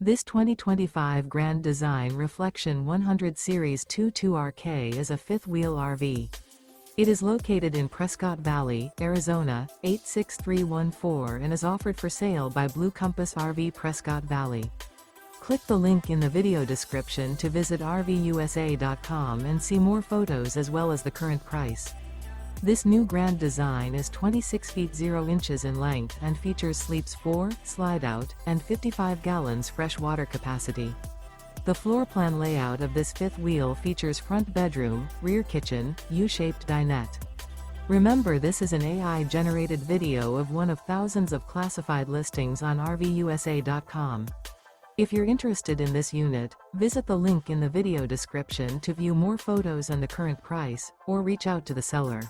This 2025 Grand Design Reflection 100 Series 22RK is a fifth-wheel RV. It is located in Prescott Valley, Arizona, 86314 and is offered for sale by Blue Compass RV Prescott Valley. Click the link in the video description to visit RVUSA.com and see more photos as well as the current price. This new Grand Design is 26 feet 0 inches in length and features sleeps 4, slide-out, and 55 gallons fresh water capacity. The floor plan layout of this fifth wheel features front bedroom, rear kitchen, U-shaped dinette. Remember, this is an AI-generated video of one of thousands of classified listings on RVUSA.com. If you're interested in this unit, visit the link in the video description to view more photos and the current price, or reach out to the seller.